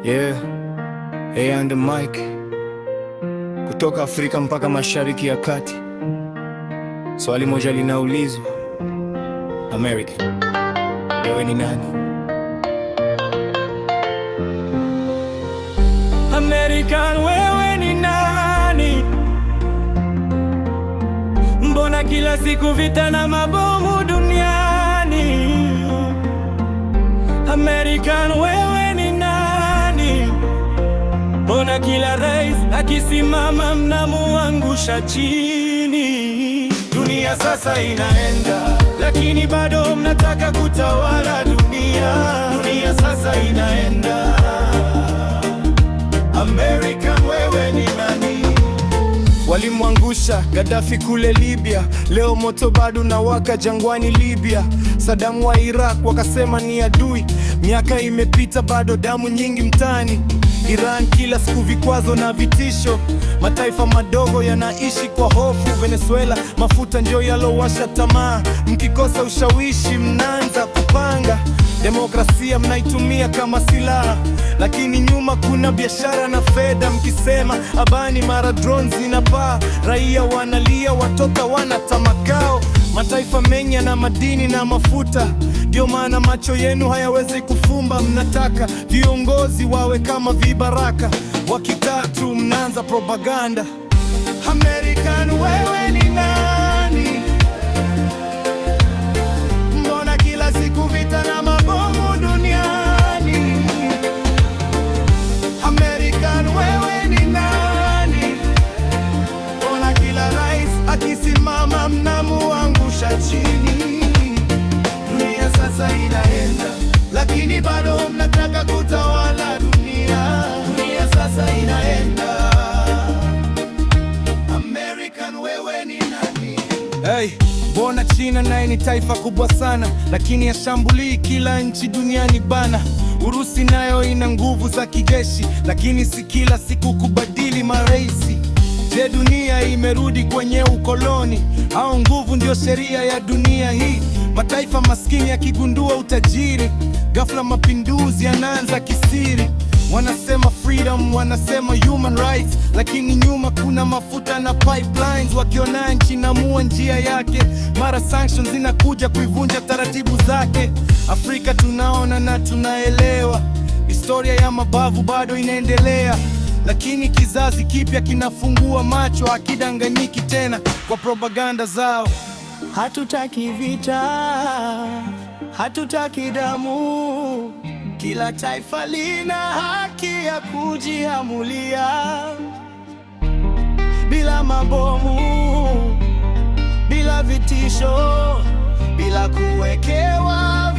Yeah, hey and the mic. Kutoka Afrika mpaka Mashariki ya Kati, swali moja linaulizwa: America, wewe ni nani? American, wewe ni nani? Mbona kila siku vita na mabomu duniani? American, wewe ni nani? Mbona kila rais akisimama mnamuangusha chini? Dunia sasa inaenda, lakini bado mnataka kutawala dunia. Dunia sasa inaenda. American, wewe ni nani? Walimwangusha Gaddafi kule Libya, leo moto bado na waka jangwani Libya. Saddam wa Iraq wakasema ni adui, miaka imepita bado damu nyingi mtaani. Iran kila siku vikwazo na vitisho, mataifa madogo yanaishi kwa hofu. Venezuela mafuta ndio yalowasha tamaa, mkikosa ushawishi mnaanza kupanga. Demokrasia mnaitumia kama silaha, lakini nyuma kuna biashara na fedha. Mkisema abani mara drones zinapaa, raia wanalia, watoto wanatamakao. Mataifa mengi na madini na mafuta, ndio maana macho yenu hayawezi kufumba. Mnataka viongozi wawe kama vibaraka, wakitatu mnaanza propaganda. American, wewe ni nani? Mbona kila siku vita na mabomu duniani? American, wewe ni nani? Mbona kila rais akisimama mnamuangusha chini? Dunia sasa inaenda, lakini bado mnataka kutawala dunia. Dunia sasa inaenda. American, wewe ni nani? Hey, mbona China naye ni taifa kubwa sana, lakini yashambulii kila nchi duniani bana. Urusi nayo ina nguvu za kijeshi, lakini si kila siku kubadili maraisi. Je, dunia imerudi kwenye ukoloni au nguvu ndio sheria ya dunia hii? Mataifa maskini yakigundua utajiri, ghafla mapinduzi yanaanza kisiri. Wanasema freedom, wanasema human rights, lakini nyuma kuna mafuta na pipelines. Wakiona nchi inamua njia yake, mara sanctions zinakuja kuivunja taratibu zake. Afrika tunaona na tunaelewa, historia ya mabavu bado inaendelea, lakini kizazi kipya kinafungua macho, hakidanganyiki tena kwa propaganda zao. Hatutaki vita, hatutaki damu. Kila taifa lina haki ya kujiamulia, bila mabomu, bila vitisho, bila kuwekewa